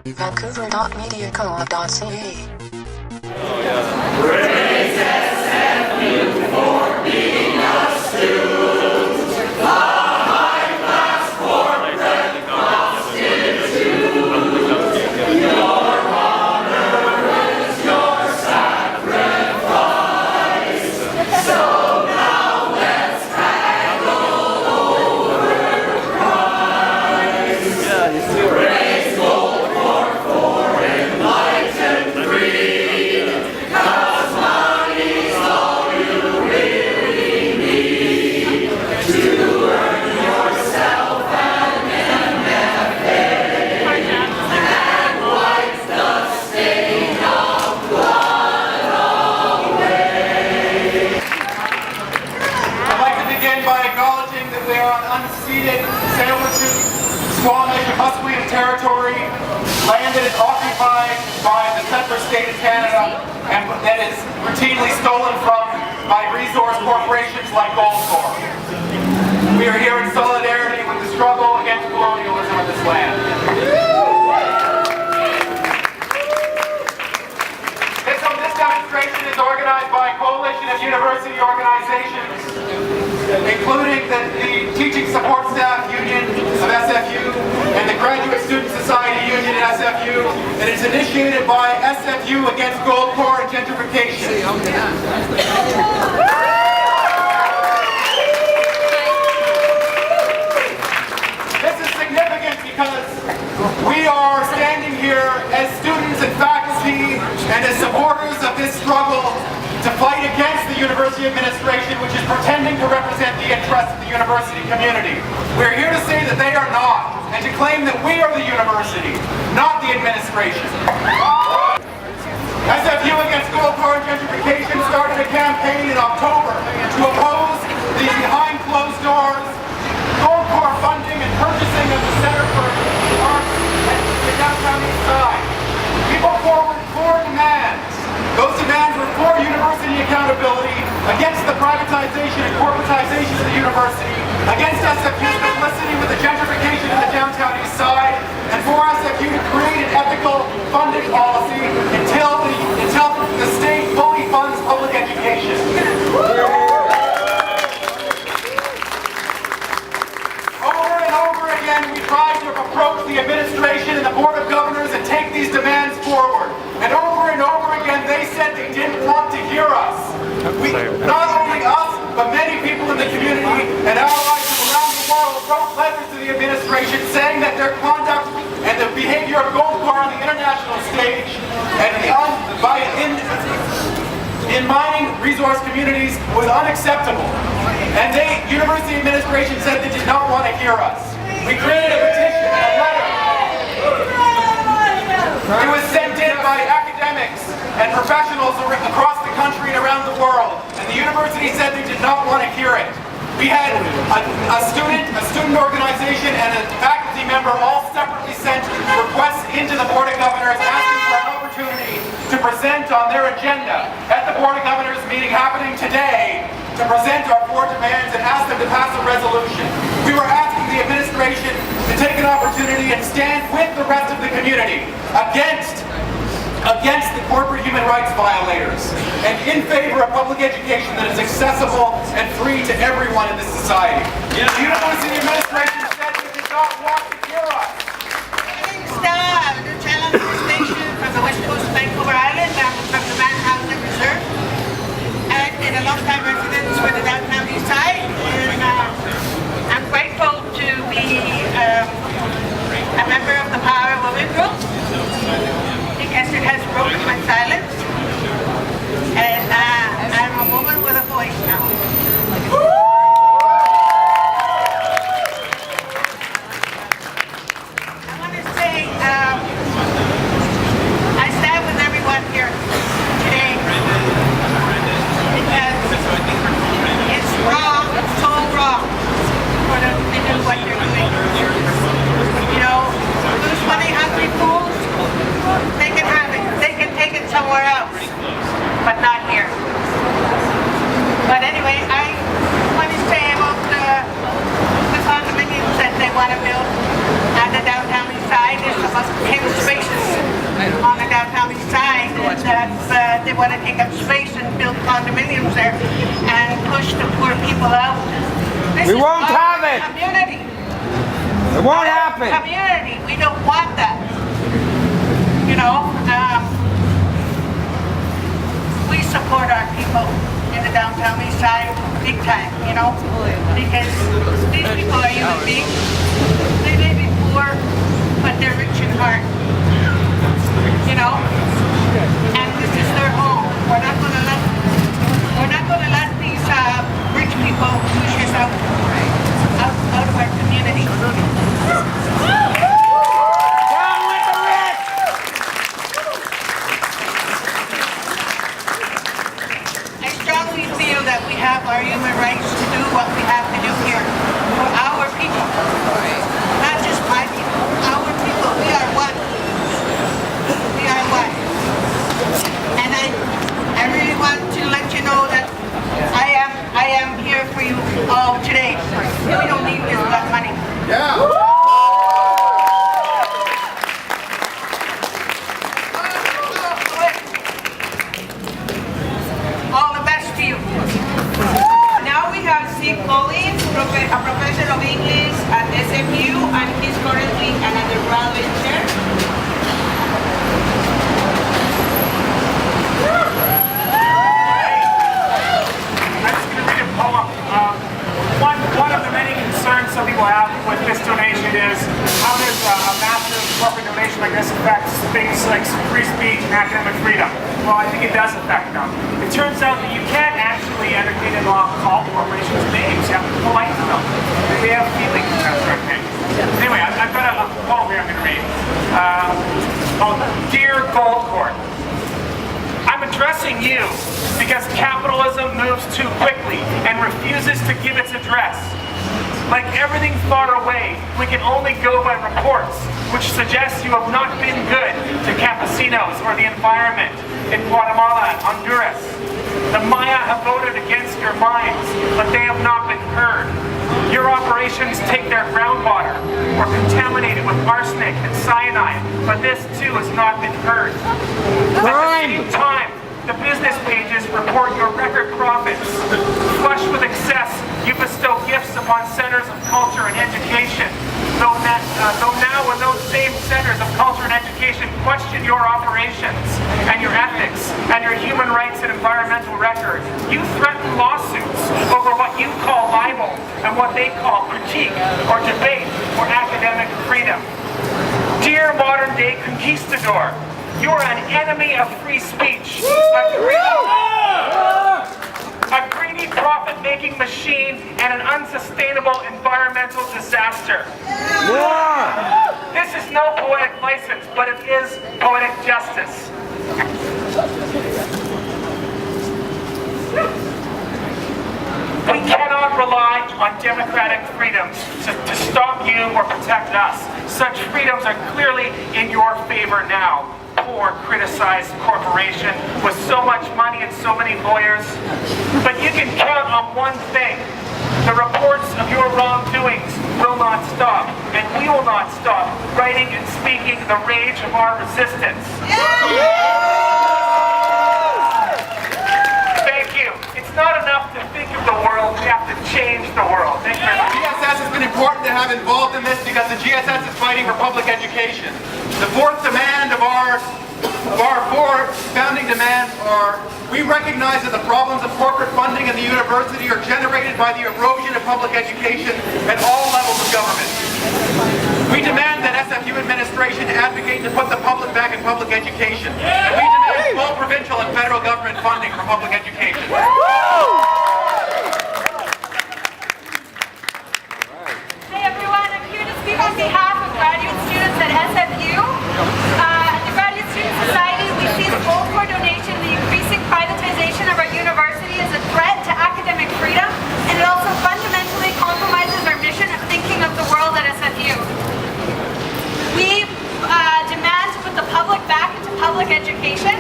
Vancouver.mediacoop.ca. Praise SFU for being a student, a high-class corporate constitute. Your honor is your sacrifice. So now let's tackle over Christ. Praise Goldcorp for enlightened greed. 'Cause money's all you really need to earn yourself an MFA and wipe the stain of blood away. I'd like to begin by acknowledging that we are on unceded Squamish and Musqueam territory, land that is occupied by the settler state of Canada and that is routinely stolen from by resource corporations like Goldcorp. We are here in solidarity with the struggle against colonialism in this land. This demonstration is organized by a coalition of university organizations, including the Teaching Support Staff Union of SFU and the Graduate Student Society Union at SFU, and it's initiated by SFU against Goldcorp and gentrification. This is significant because we are standing here as students and faculty and as supporters of this struggle to fight against the university administration, which is pretending to represent the interests of the university community. We're here to say that they are not, and to claim that we are the university, not the administration. SFU against Goldcorp gentrification started a campaign in October to oppose the behind closed doors Goldcorp funding and purchasing of the Center for Arts at the downtown east side. We put forward 4 demands. Those demands were for university accountability, against the privatization and corporatization of the university, against SFU's complicity with the gentrification of the downtown east side, and for SFU to create an ethical funding policy until the state fully funds public education. Over and over again, we tried to approach the administration and the Board of Governors and take these demands forward. And over again, they said they didn't want to hear us. Not only us, but many people in the community and allies from around the world wrote letters to the administration saying that their conduct and the behavior of Goldcorp on the international stage and in mining resource communities was unacceptable. And university administration said they did not want to hear us. We created a petition and a letter. It was sent in by academics and professionals across the country and around the world. And the university said they did not want to hear it. We had a student organization and a faculty member all separately sent requests into the Board of Governors asking for an opportunity to present on their agenda at the Board of Governors meeting happening today to present our 4 demands and ask them to pass a resolution. We were asking the administration to take an opportunity and stand with the rest of the community against the corporate human rights violators and in favor of public education that is accessible and free to everyone in this society. The university administration said they did not want to hear us. The Challenger Station from the west coast of Vancouver Island. I'm from the Manhattan Reserve. And in a long-time residence for the downtown east side. And I'm grateful to be a member of the Power Women Group. Because it has broken my silence. And I'm a woman with a voice now. I want to say, I stand with everyone here today because it's wrong, it's so wrong for them to do what they're doing. You know, those money-hungry fools, they can have it. They can take it somewhere else, but not here. But anyway, came spaces on the downtown east side that they want to take up space and build condominiums there and push the poor people out. This We is won't our have it. Community. It won't happen. Community. We don't want that. You know, we support our people in the downtown east side big time, you know, because these people are human beings. They may be poor, but they're rich in heart, you know, and this is their home. We're not going to let these rich people push us out of our community. Down with the rich! I strongly feel that we have our human rights to do what we have to do here for our people. Not just my people, our people. We are one. We are one. And I really want to let you know that I am here for you all today. We don't need this black money. Yeah. All the best to you. Now we have Steve Collins, a professor of English at SMU, and he's currently an undergraduate chair. I'm just going to read a poem. One of the many concerns some people have with this donation is how does a massive corporate donation like this affect things like free speech and academic freedom? Well, I think it does affect them. It turns out that you can't actually entertain a law call corporations names. You have to be polite to them. They have feelings about certain things. Anyway, I've got a poem here I'm going to read. Dear Goldcorp, I'm addressing you because capitalism moves too quickly and refuses to give its address. Like everything far away, we can only go by reports, which suggest you have not been good to campesinos or the environment in Guatemala and Honduras. The Maya have voted against your mines, but they have not been heard. Your operations take their groundwater or contaminate it with arsenic and cyanide, but this too has not been heard. At the same time, the business pages report your record profits. Flush with excess, you bestow gifts upon centers of culture and education. Though now when those same centers of culture and education question your operations and your ethics and your human rights and environmental record, you threaten lawsuits over what you call libel and what they call critique or debate or academic freedom. Dear modern day conquistador, you're an enemy of free speech, a greedy profit-making machine, and an unsustainable environmental disaster. This is no poetic license, but it is poetic justice. We cannot rely on democratic freedoms to stop you or protect us. Such freedoms are clearly in your favor now. Poor, criticized corporation with so much money and so many lawyers. But you can count on one thing. The reports of your wrongdoings will not stop, and we will not stop writing and speaking the rage of our resistance. Thank you. It's not enough to think of the world, we have to change the world. Thank you very much. GSS has been important to have involved in this because the GSS is fighting for public education. The fourth demand of our four founding demands are: we recognize that the problems of corporate funding in the university are generated by the erosion of public education at all levels of government. We demand that SFU administration advocate to put the public back in public education. And we demand full provincial and federal government funding for public education. Hey everyone, I'm here to speak on behalf of graduate students at SFU. At the Graduate Student Society, we see the Goldcorp donation, the increasing privatization of our university, as a threat to academic freedom, and it also fundamentally compromises our mission of thinking of the world at SFU. We demand to put the public back into public education,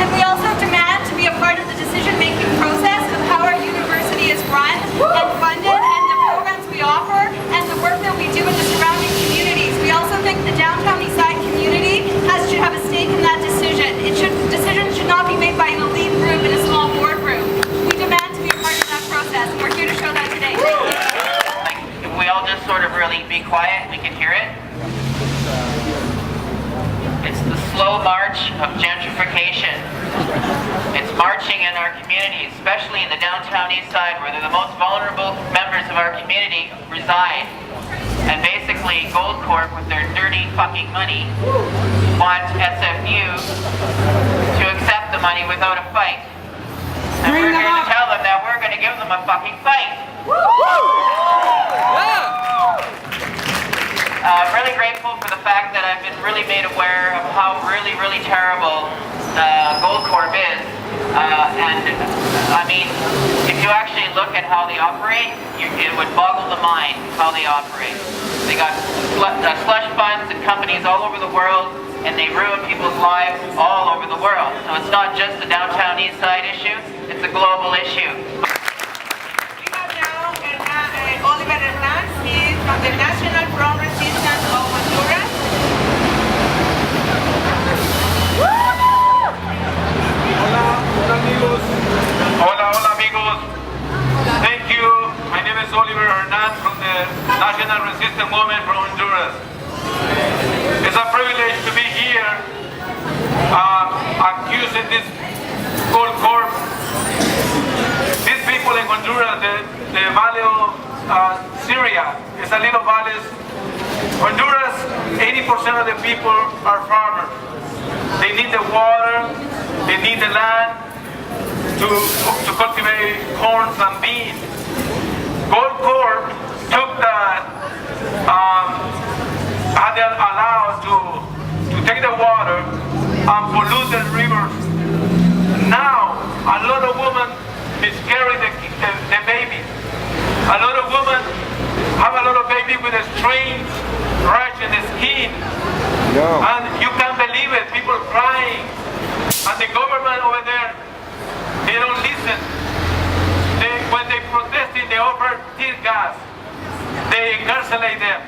and we also demand to be a part of the decision the slow march of gentrification. It's marching in our communities, especially in the downtown east side where the most vulnerable members of our community reside. And basically Goldcorp, with their dirty fucking money, want SFU to accept the money without a fight. And we're here to tell them that we're going to give them a fucking fight. I'm really grateful for the fact that I've been really made aware of how really, really terrible Goldcorp is. And I mean, if you actually look at how they operate, it would boggle the mind how they operate. They got slush funds and companies all over the world, and they ruin people's lives all over the world. So it's not just a downtown east side issue, it's a global issue. We have now Oliver Hernán. He is from the National Front Resistance of Honduras. Hola amigos. Thank you. My name is Oliver Hernán from the National Resistance Movement from Honduras. It's a privilege to be here accusing this Goldcorp. These people in Honduras, the valley of Syria, is a little valley. Honduras, 80% of the people are farmers. They need the water, they need the land to cultivate corn and beans. Goldcorp took that, had them allowed to take the water and pollute the rivers. Now, a lot of women miscarry the babies. A lot of women have a lot of babies with a strange rash in the skin. And you can't believe it, people crying. And the government over there, they don't listen. When they protesting, they offer tear gas. They incarcerate them.